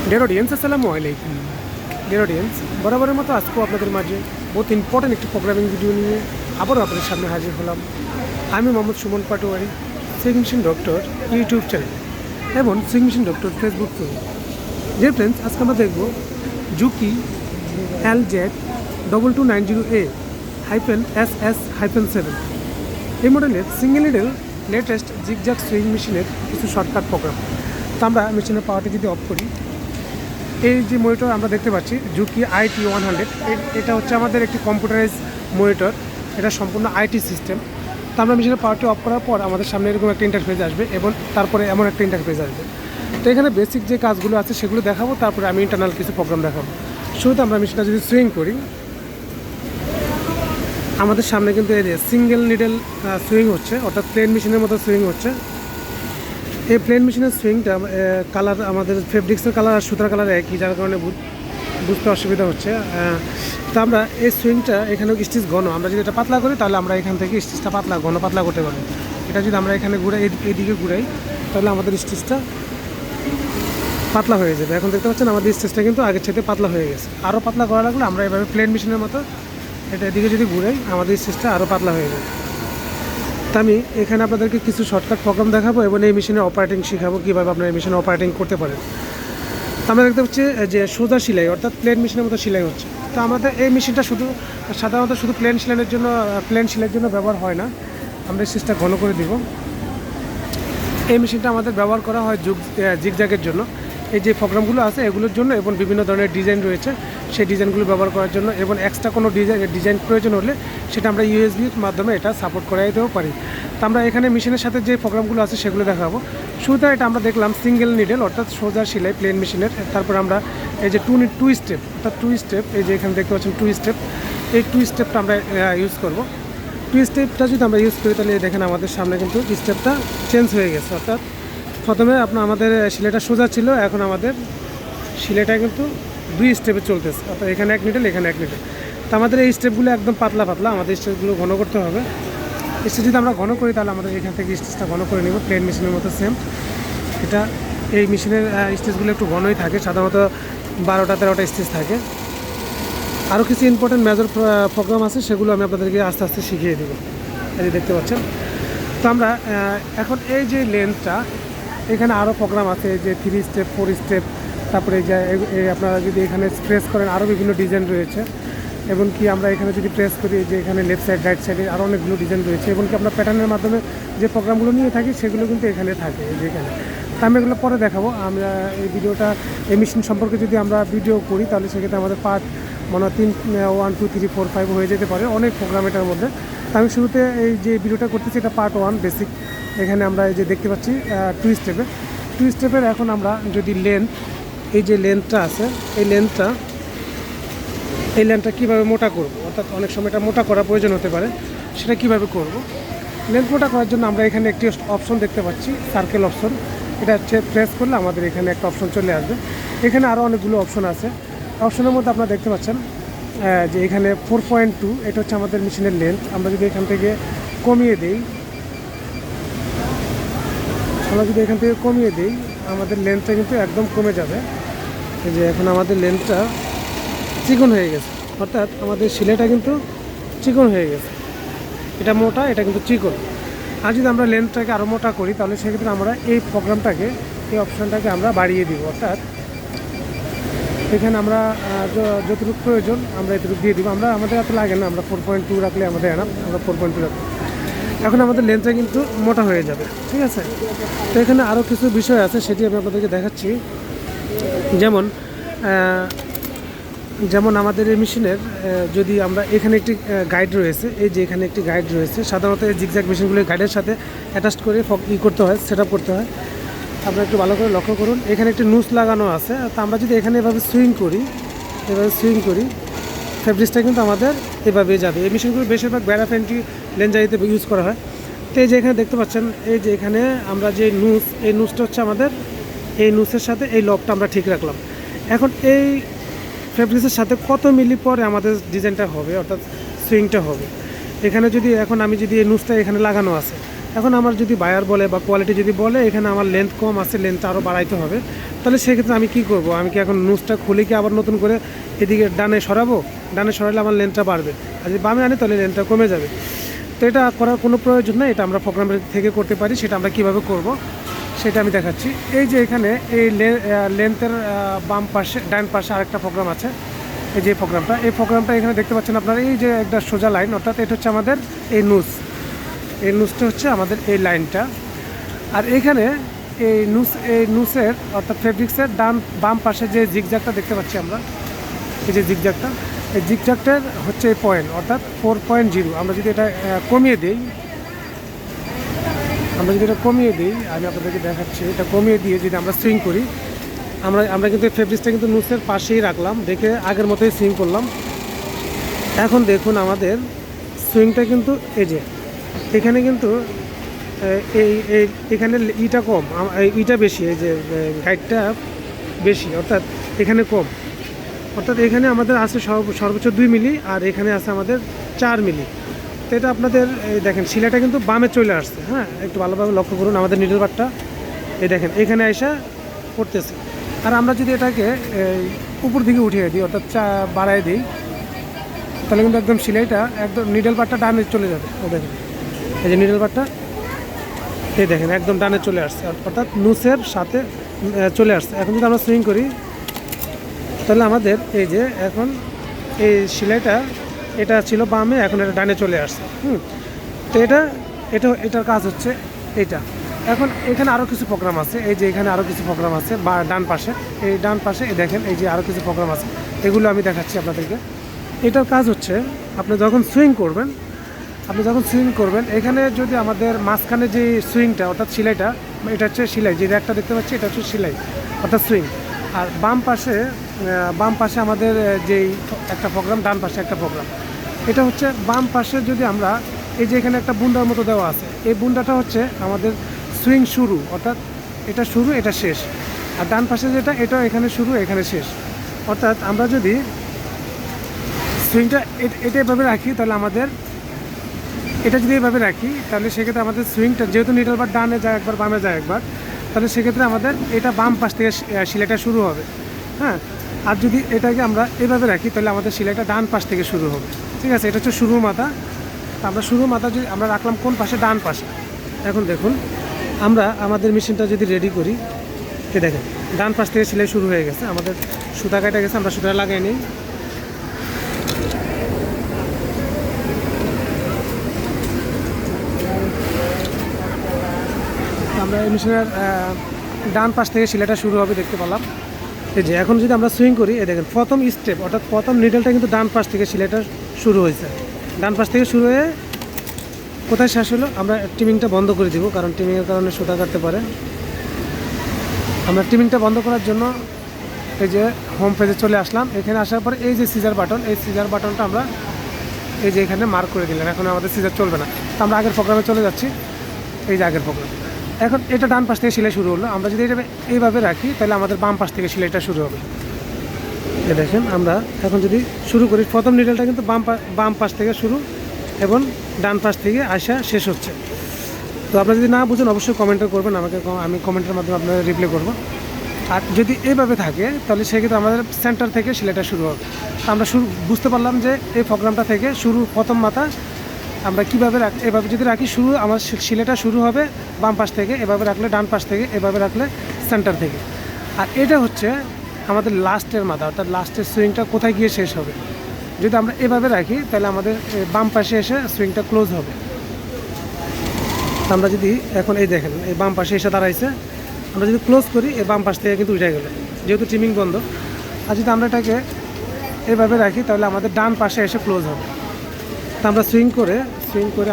Dear audience, আসসালামু আলাইকুম। Dear audience, বরাবরের মতো আজকেও আপনাদের মাঝে বহুত ইম্পর্টেন্ট একটি প্রোগ্রামিং ভিডিও নিয়ে আবারও আপনাদের সামনে হাজির হলাম। আমি Mohammad Suman Patwari, sewing machine doctor YouTube channel এবং sewing machine doctor Facebook page. Dear friends, আজকে আমরা দেখব জুকি LZ2290A-SS-7 এই মডেলের single needle latest zigzag sewing মেশিনের কিছু শর্টকাট প্রোগ্রাম। তো আমরা মেশিনের পাওয়ারটি যদি অফ করি, এই যে মনিটর আমরা দেখতে পাচ্ছি জুকি IT100, এটা হচ্ছে আমাদের একটি কম্পিউটারাইজ মনিটর। এটা সম্পূর্ণ আইটি সিস্টেম। তো আমরা মেশিনের পাওয়ারটি অফ করার পর আমাদের সামনে এরকম একটা ইন্টারফেস আসবে এবং তারপরে এমন একটা ইন্টারফেস আসবে। তো এখানে বেসিক যে কাজগুলো আছে সেগুলো দেখাবো, তারপরে আমি ইন্টারনাল কিছু প্রোগ্রাম দেখাবো। শুরুতে আমরা মেশিনটা যদি সুইং করি, আমাদের সামনে কিন্তু এই সিঙ্গেল নিডেল সুইং হচ্ছে, অর্থাৎ প্লেন মেশিনের মতো সুইং হচ্ছে। এই প্লেন মেশিনের সুইংটা কালার আমাদের ফেব্রিক্সের কালার আর সুতার কালার একই, যার কারণে বুঝতে অসুবিধা হচ্ছে। তো আমরা এই সুইংটা এখানে স্টিচ ঘন, আমরা যদি এটা পাতলা করি তাহলে আমরা এখান থেকে স্টিচটা পাতলা করতে পারবো। এটা যদি আমরা এখানে ঘুরাই, এদিকে ঘুরাই, তাহলে আমাদের স্টিচটা পাতলা হয়ে যাবে। এখন দেখতে পাচ্ছেন আমাদের স্টিচটা কিন্তু আগের সাথে পাতলা হয়ে গেছে। আরও পাতলা করা লাগলে আমরা এভাবে প্লেন মেশিনের মতো এটা এদিকে যদি ঘুরাই, আমাদের স্টিচটা আরও পাতলা হয়ে যাবে। তো আমি এখানে আপনাদেরকে কিছু শর্টকাট প্রোগ্রাম দেখাবো এবং এই মেশিনে অপারেটিং শেখাবো, কীভাবে আপনার এই মেশিনে অপারেটিং করতে পারেন। তো আমরা দেখতে পাচ্ছি যে সোজা সেলাই, অর্থাৎ প্লেন মেশিনের মতো সেলাই হচ্ছে। তো আমাদের এই মেশিনটা সাধারণত শুধু প্লেন সেলাইয়ের জন্য ব্যবহার হয় না। আমরা এই সিস্টেমটা ঘন করে দিব। এই মেশিনটা আমাদের ব্যবহার করা হয় জিগজ্যাগের জন্য। এই যে প্রোগ্রামগুলো আছে এগুলোর জন্য, এবং বিভিন্ন ধরনের ডিজাইন রয়েছে সেই ডিজাইনগুলো ব্যবহার করার জন্য, এবং এক্সট্রা কোনো ডিজাইন প্রয়োজন হলে সেটা আমরা ইউএসবির মাধ্যমে এটা সাপোর্ট করাই দিতেও পারি। তো আমরা এখানে মেশিনের সাথে যে প্রোগ্রামগুলো আছে সেগুলো দেখাবো। শুরুতে এটা আমরা দেখলাম সিঙ্গেল নিডেল, অর্থাৎ সোজা সেলাই প্লেন মেশিনের। তারপর আমরা এই যে টু স্টেপ, অর্থাৎ টু স্টেপ, এই যে এখানে দেখতে পাচ্ছেন টু স্টেপ, এই টু স্টেপটা আমরা ইউজ করব। টু স্টেপটা যদি আমরা ইউজ করি তাহলে দেখেন আমাদের সামনে কিন্তু স্টেপটা চেঞ্জ হয়ে গেছে। অর্থাৎ প্রথমে আমাদের সেলাইটা সোজা ছিল, এখন আমাদের সেলাইটা কিন্তু দুই স্টেপে চলতেছে, অর্থাৎ এখানে এক নিডেল, এখানে এক নিডেল। তো আমাদের এই স্টেপগুলো একদম পাতলা, আমাদের স্টেপগুলো ঘন করতে হবে। স্টেপ যদি আমরা ঘন করি তাহলে আমাদের এখান থেকে স্টেজটা ঘন করে নেব, প্লেন মেশিনের মতো সেম। এটা এই মেশিনের স্টেজগুলো একটু ঘনই থাকে, সাধারণত 12-13টা স্টেজ থাকে। আরও কিছু ইম্পর্টেন্ট মেজর প্রোগ্রাম আছে, সেগুলো আমি আপনাদেরকে আস্তে আস্তে শিখিয়ে দেবো। এই দেখতে পাচ্ছেন। তো আমরা এখন এই যে লেন্থটা, এখানে আরও প্রোগ্রাম আছে, এই যে 3 স্টেপ 4 স্টেপ, তারপরে এই যে আপনারা যদি এখানে প্রেস করেন আরও বিভিন্ন ডিজাইন রয়েছে। এবং কি আমরা এখানে যদি প্রেস করি, যে এখানে লেফট সাইড রাইট সাইডে আরও অনেকগুলো ডিজাইন রয়েছে। এবং কি আমরা প্যাটার্নের মাধ্যমে যে প্রোগ্রামগুলো নিয়ে থাকি সেগুলো কিন্তু এখানে থাকে, যেখানে। তো আমি এগুলো পরে দেখাবো। আমরা এই মেশিন সম্পর্কে যদি আমরা ভিডিও করি তাহলে সেক্ষেত্রে আমাদের পার্ট মনে হয় 1 2 3 4 5 হয়ে যেতে পারে, অনেক প্রোগ্রাম এটার মধ্যে। তো আমি শুরুতে এই যে ভিডিওটা করতেছি এটা পার্ট 1 বেসিক। এখানে আমরা এই যে দেখতে পাচ্ছি টু স্টেপের এখন আমরা যদি এই যে লেন্থটা আছে, এই লেন্থটা কীভাবে মোটা করব, অর্থাৎ অনেক সময় এটা মোটা করা প্রয়োজন হতে পারে, সেটা কীভাবে করব। লেন্থ মোটা করার জন্য আমরা এখানে একটি অপশন দেখতে পাচ্ছি, সার্কেল অপশন। এটা প্রেস করলে আমাদের এখানে একটা অপশন চলে আসবে। এখানে আরও অনেকগুলো অপশন আছে। অপশনের মধ্যে আপনারা দেখতে পাচ্ছেন যে এখানে 4.2, এটা হচ্ছে আমাদের মেশিনের লেন্থ। আমরা যদি এখান থেকে কমিয়ে দিই, আমাদের লেন্থটা কিন্তু একদম কমে যাবে। এই যে এখন আমাদের লেন্থটা চিকন হয়ে গেছে, অর্থাৎ আমাদের সেলাইটা কিন্তু চিকন হয়ে গেছে। এটা মোটা, এটা কিন্তু চিকন। আর যদি আমরা লেন্থটাকে আরও মোটা করি তাহলে সেক্ষেত্রে আমরা এই অপশানটাকে আমরা বাড়িয়ে দিব। অর্থাৎ এখানে আমরা যতটুকু প্রয়োজন আমরা এতটুকু দিয়ে দিব। আমাদের এত লাগে না, আমরা 4.2 রাখলে আমাদের এনাফ, আমরা 4.2 রাখবো। এখন আমাদের লেন্থটা কিন্তু মোটা হয়ে যাবে, ঠিক আছে। তো এখানে আরও কিছু বিষয় আছে, সেটি আমি আপনাদেরকে দেখাচ্ছি। যেমন আমাদের এই মেশিনের যদি আমরা এখানে একটি গাইড রয়েছে, এই যে এখানে একটি গাইড রয়েছে। সাধারণত এই জিগজ্যাগ মেশিনগুলো গাইডের সাথে অ্যাটাচ করে করতে হয়, সেট আপ করতে হয়। আপনারা একটু ভালো করে লক্ষ্য করুন, এখানে একটি নুস লাগানো আছে। তো আমরা যদি এখানে এভাবে সুইং করি, ফেব্রিক্সটা কিন্তু আমাদের এভাবেই যাবে। এই মেশিনগুলো বেশিরভাগ ব্যারাফেন্টি লেনজারিতে ইউজ করা হয়। তো এই যে এখানে দেখতে পাচ্ছেন, এই যে এখানে আমরা যে এই নুসটা হচ্ছে আমাদের, এই নুসের সাথে এই লবটা আমরা ঠিক রাখলাম। এখন এই ফেব্রিক্সের সাথে কত মিলি পরে আমাদের ডিজাইনটা হবে, অর্থাৎ সুইংটা হবে। এখানে যদি আমি যদি এই নুসটা এখানে লাগানো আছে, এখন আমার যদি বায়ার বলে বা কোয়ালিটি যদি বলে এখানে আমার লেন্থ কম আছে, লেন্থটা আরও বাড়াইতে হবে, তাহলে সেক্ষেত্রে আমি কি করব, আমি কি এখন নুজটা খুলে কি আবার নতুন করে এদিকে ডানে সরাবো? ডানে সরালে আমার লেন্থটা বাড়বে, আর যদি বামে আনি তাহলে লেন্থটা কমে যাবে। তো এটা করার কোনো প্রয়োজন নেই, এটা আমরা প্রোগ্রামের থেকে করতে পারি। সেটা আমরা কীভাবে করব সেটা আমি দেখাচ্ছি। এই যে এখানে এই লেন্থের বাম পাশে ডান পাশে আরেকটা প্রোগ্রাম আছে, এই যে এই প্রোগ্রামটা এখানে দেখতে পাচ্ছেন আপনারা, এই যে একটা সোজা লাইন, অর্থাৎ এটা হচ্ছে আমাদের এই নুজটা হচ্ছে আমাদের এই লাইনটা। আর এখানে এই নুসের অর্থাৎ ফেব্রিক্সের বাম পাশে যে জিগজ্যাগটা দেখতে পাচ্ছি আমরা, এই যে জিগজ্যাগটা, এই জিগজ্যাগটার হচ্ছে এই পয়েন্ট, অর্থাৎ 4.0। আমরা যদি এটা কমিয়ে দিই, আমি আপনাদেরকে দেখাচ্ছি, এটা কমিয়ে দিয়ে যদি আমরা সুইং করি, আমরা কিন্তু ফেব্রিক্সটা কিন্তু নুসের পাশেই রাখলাম, রেখে আগের মতোই সুইং করলাম। এখন দেখুন আমাদের সুইংটা কিন্তু এই যে এখানে কিন্তু এখানে ইটা কম, ইটা বেশি, এই যে গাইডটা বেশি, অর্থাৎ এখানে কম, অর্থাৎ এখানে আমাদের আছে সর্বোচ্চ 2 মিলি, আর এখানে আছে আমাদের 4 মিলি। তো এটা আপনাদের এই দেখেন শিলাটা কিন্তু বামে চলে আসছে। হ্যাঁ, একটু ভালোভাবে লক্ষ্য করুন আমাদের নিডল বারটা, এই দেখেন এখানে এসে পড়তেছে। আর আমরা যদি এটাকে উপর দিকে উঠিয়ে দিই, অর্থাৎ বাড়ায় দিই, তাহলে কিন্তু একদম সিলাইটা একদম নিডল বারটা ডানে চলে যাবে। ও দেখেন এই যে নিডল বারটা, এই দেখেন একদম ডানে চলে আসছে, অর্থাৎ নুসের সাথে চলে আসছে। এখন যদি আমরা সুইং করি তাহলে আমাদের এই যে এখন এই সেলাইটা এটা ছিল বামে, এখন এটা ডানে চলে আসছে। তো এটার কাজ হচ্ছে এটা। এখন এখানে আরও কিছু প্রোগ্রাম আছে, এই যে এখানে আরও কিছু প্রোগ্রাম আছে বা ডান পাশে এই দেখেন এই যে আরও কিছু প্রোগ্রাম আছে, এগুলো আমি দেখাচ্ছি আপনাদেরকে। এটার কাজ হচ্ছে আপনি যখন সুইং করবেন এখানে যদি আমাদের মাঝখানে যে সুইংটা অর্থাৎ সেলাইটা, এটা হচ্ছে সেলাই, যে র্যাকটা দেখতে পাচ্ছি এটা হচ্ছে সেলাই অর্থাৎ সুইং। আর বাম পাশে আমাদের যেই একটা প্রোগ্রাম, ডান পাশে একটা প্রোগ্রাম। এটা হচ্ছে বাম পাশে যদি আমরা এই যে এখানে একটা বুন্ডার মতো দেওয়া আছে, এই বুন্ডাটা হচ্ছে আমাদের সুইং শুরু, অর্থাৎ এটা শুরু এটা শেষ। আর ডান পাশে যেটা, এটা এখানে শুরু এখানে শেষ। অর্থাৎ আমরা যদি সুইংটা এটা এভাবে রাখি, তাহলে আমাদের এটা যদি এভাবে রাখি, তাহলে সেক্ষেত্রে আমাদের সুইংটা যেহেতু নিডল বার ডানে যায় একবার বামে যায় একবার, তাহলে সেক্ষেত্রে আমাদের এটা বাম পাশ থেকে সেলাইটা শুরু হবে। হ্যাঁ, আর যদি এটাকে আমরা এভাবে রাখি তাহলে আমাদের সেলাইটা ডান পাশ থেকে শুরু হবে। ঠিক আছে, এটা হচ্ছে শুরু মাথা। আমরা শুরু মাথা যদি আমরা রাখলাম কোন পাশে? ডান পাশে। এখন দেখুন আমরা আমাদের মেশিনটা যদি রেডি করি, দেখেন ডান পাশ থেকে সেলাই শুরু হয়ে গেছে, আমাদের সুতা কাটা গেছে, আমরা সুতা লাগাই নিই। আমরা এই মেশিনের ডান পাশ থেকে সেলাইটা শুরু হবে দেখতে পেলাম। এই যে এখন যদি আমরা সুইং করি, এই দেখেন প্রথম স্টেপ অর্থাৎ প্রথম নিডলটা কিন্তু ডান পাশ থেকে সেলাইটা শুরু হয়েছে। ডান পাশ থেকে শুরু হয়ে কোথায় শেষ হলো? আমরা টিমিংটা বন্ধ করে দিব, কারণ টিমিংয়ের কারণে সুতা কাটতে পারে। আমরা টিমিংটা বন্ধ করার জন্য এই যে হোম পেজে চলে আসলাম। এখানে আসার পরে এই যে সিজার বাটন, এই সিজার বাটনটা আমরা এই যে এখানে মার্ক করে দিলাম। এখন আমাদের সিজার চলবে না, তো আমরা আগের প্রোগ্রামে চলে যাচ্ছি। এই যে আগের প্রোগ্রাম, এখন এটা ডান পাশ থেকে সেলাই শুরু হলো। আমরা যদি এটা এইভাবে রাখি তাহলে আমাদের বাম পাশ থেকে সেলাইটা শুরু হবে। এই দেখেন আমরা এখন যদি শুরু করি, প্রথম নিডলটা কিন্তু বাম পাশ থেকে শুরু এবং ডান পাশ থেকে আসা শেষ হচ্ছে। তো আপনারা যদি না বুঝেন অবশ্যই কমেন্টও করবেন আমাকে, আমি কমেন্টের মাধ্যমে আপনারা রিপ্লাই করবো। আর যদি এইভাবে থাকে তাহলে সেক্ষেত্রে আমাদের সেন্টার থেকে সেলাইটা শুরু হবে। আমরা বুঝতে পারলাম যে এই প্রোগ্রামটা থেকে শুরু প্রথম মাথা আমরা কীভাবে এভাবে যদি রাখি, শুরু আমার সেলাইটা শুরু হবে বাম পাশ থেকে, এভাবে রাখলে ডান পাশ থেকে, এভাবে রাখলে সেন্টার থেকে। আর এটা হচ্ছে আমাদের লাস্টের মাথা, অর্থাৎ লাস্টের সুইংটা কোথায় গিয়ে শেষ হবে। যদি আমরা এভাবে রাখি তাহলে আমাদের বাম পাশে এসে সুইংটা ক্লোজ হবে। আমরা যদি এখন এই দেখেন এই বাম পাশে এসে দাঁড়াইছে, আমরা যদি ক্লোজ করি এই বাম পাশ থেকে কিন্তু উঠে গেল, যেহেতু টিমিং বন্ধ। আর যদি আমরা এটাকে এভাবে রাখি তাহলে আমাদের ডান পাশে এসে ক্লোজ হবে। তো আমরা সুইং করে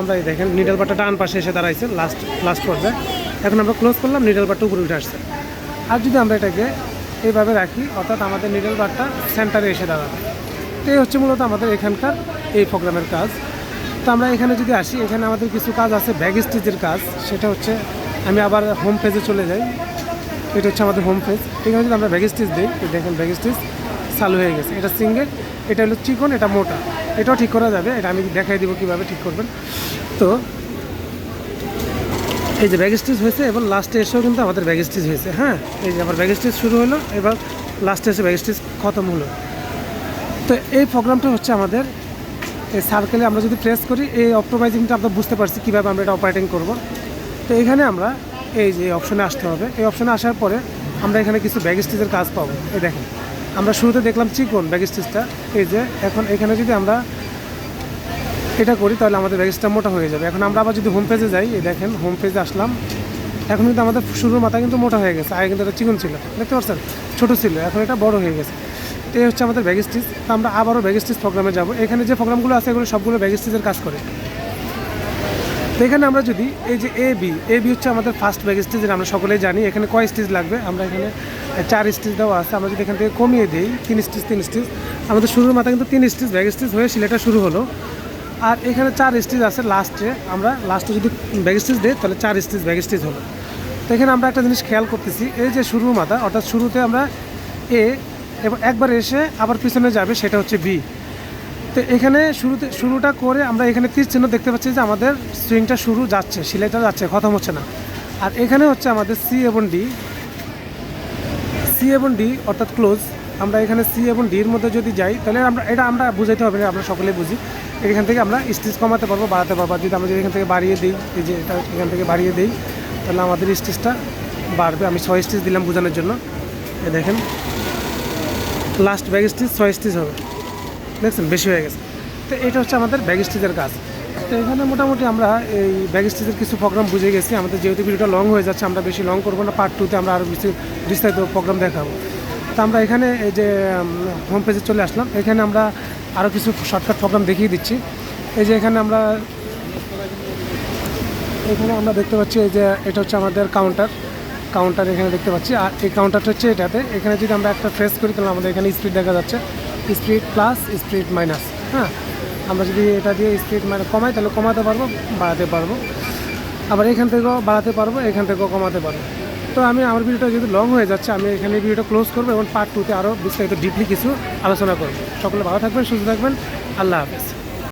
আমরা এই দেখেন নিডল বারটা ডান পাশে এসে দাঁড়াইছে লাস্ট পর্যায়ে। এখন আমরা ক্লোজ করলাম, নিডল বারটা উপরে উঠে আসছে। আর যদি আমরা এটাকে এইভাবে রাখি, অর্থাৎ আমাদের নিডল বারটা সেন্টারে এসে দাঁড়াবে। তো এই হচ্ছে মূলত আমাদের এখানকার এই প্রোগ্রামের কাজ। তো আমরা এখানে যদি আসি, এখানে আমাদের কিছু কাজ আছে ব্যাগ স্টিচের কাজ। সেটা হচ্ছে আমি আবার হোম পেজে চলে যাই। এটা হচ্ছে আমাদের হোম পেজ। এখানে যদি আমরা ব্যাগ স্টিচ দিই, দেখেন ব্যাগ স্টিচ চালু হয়ে গেছে। এটা সিঙ্গেল, এটা হলো চিকন, এটা মোটা। এটাও ঠিক করা যাবে, এটা আমি দেখাই দিব কীভাবে ঠিক করবেন। তো এই যে ব্যাগ স্টিচ হয়েছে, এবার লাস্টে এসেও কিন্তু আমাদের ব্যাগ স্টিচ হয়েছে। হ্যাঁ, এই যে আবার ব্যাগ স্টিচ শুরু হলো, এবার লাস্টে এসে ব্যাগ স্টিচ খতম হলো। তো এই প্রোগ্রামটা হচ্ছে আমাদের এই সার্কেলে আমরা যদি প্রেস করি, এই অপটোমাইজিংটা আমরা বুঝতে পারছি কীভাবে আমরা এটা অপারেটিং করব। তো এখানে আমরা এই যে অপশনে আসতে হবে, এই অপশনে আসার পরে আমরা এখানে কিছু ব্যাগ স্টিচের কাজ পাবো। এই দেখেন, আমরা শুরুতে দেখলাম চিকন ব্যাগ স্টিচটা, এই যে এখন এখানে যদি আমরা এটা করি তাহলে আমাদের ব্যাগ স্টিচটা মোটা হয়ে যাবে। এখন আমরা আবার যদি হোম পেজে যাই, এই দেখেন হোম পেজে আসলাম, এখন কিন্তু আমাদের শুরুর মাথা কিন্তু মোটা হয়ে গেছে, আগে কিন্তু এটা চিকন ছিল, দেখতে পাচ্ছেন ছোটো ছিল, এখন এটা বড় হয়ে গেছে। তো এই হচ্ছে আমাদের ব্যাগ স্টিচ। তো আমরা আবারও ব্যাগ স্টিচ প্রোগ্রামে যাব। এখানে যে প্রোগ্রামগুলো আছে এগুলো সবগুলো ব্যাগ স্টিচের কাজ করে। তো এখানে আমরা যদি এই যে এ বি হচ্ছে আমাদের ফার্স্ট ব্যাগ স্টিচ, যেটা আমরা সকলেই জানি। এখানে কয় স্টিচ লাগবে, আমরা এখানে 4 স্টিচ দেওয়া আছে। আমরা যদি এখান থেকে কমিয়ে দিই 3 স্টিচ, আমাদের শুরুর মাথা কিন্তু 3 স্টিচ ব্যাগ স্টিচ হয়ে সিলেটা শুরু হলো। আর এখানে 4 স্টিচ আছে লাস্টে, আমরা লাস্টে যদি ব্যাগ স্টিচ দিই তাহলে 4 স্টিচ ব্যাগ স্টিচ হলো। তো এখানে আমরা একটা জিনিস খেয়াল করতেছি, এই যে শুরুর মাথা, অর্থাৎ শুরুতে আমরা এ এবং একবার এসে আবার পিছনে যাবে, সেটা হচ্ছে বি। তো এখানে শুরুটা করে আমরা এখানে তীর চিহ্ন দেখতে পাচ্ছি যে আমাদের সুইংটা শুরু যাচ্ছে, সিলাইটা যাচ্ছে, খতম হচ্ছে না। আর এখানে হচ্ছে আমাদের সি এবং ডি অর্থাৎ ক্লোজ। আমরা এখানে সি এবং ডির মধ্যে যদি যাই তাহলে আমরা বুঝাইতে হবে না, আমরা সকলেই বুঝি। এখান থেকে আমরা স্টিচ কমাতে পারবো, বাড়াতে পারবো। যদি আমরা যদি এখান থেকে বাড়িয়ে দিই, এই যে এটা এখান থেকে বাড়িয়ে দিই, তাহলে আমাদের স্টিচটা বাড়বে। আমি 6 স্টিচ দিলাম বোঝানোর জন্য। এ দেখেন লাস্ট ব্যাগ স্টিচ 6 স্টিচ হবে, দেখছেন বেশি হয়ে গেছে। তো এটা হচ্ছে আমাদের ব্যাগ স্টিচের কাজ। তো এখানে মোটামুটি আমরা এই ব্যাগ স্টিচের কিছু প্রোগ্রাম বুঝে গেছি। আমাদের যেহেতু ভিডিওটা লং হয়ে যাচ্ছে, আমরা বেশি লং করবো না, পার্ট 2তে আমরা আরও বেশি বিস্তারিত প্রোগ্রাম দেখাবো। তো আমরা এখানে এই যে হোম পেজে চলে আসলাম, এখানে আমরা আরও কিছু শর্টকাট প্রোগ্রাম দেখিয়ে দিচ্ছি। এই যে এখানে আমরা দেখতে পাচ্ছি, এই যে এটা হচ্ছে আমাদের কাউন্টার এখানে দেখতে পাচ্ছি। আর এই কাউন্টারটা হচ্ছে এটাতে, এখানে যদি আমরা একটা প্রেস করি তাহলে আমাদের এখানে স্পিড দেখা যাচ্ছে, স্পিড প্লাস, স্পিড মাইনাস। হ্যাঁ, আমরা যদি এটা দিয়ে স্পিড কমাই তাহলে কমাতে পারবো, বাড়াতে পারবো, আবার এখান থেকেও বাড়াতে পারবো, এখান থেকেও কমাতে পারবো। তো আমার ভিডিওটা যদি লং হয়ে যাচ্ছে, আমি এখানে ভিডিওটা ক্লোজ করবো এবং পার্ট 2তে আরও বিস্তারিত ডিপলি কিছু আলোচনা করবো। সকলে ভালো থাকবেন, সুস্থ থাকবেন, আল্লাহ হাফেজ।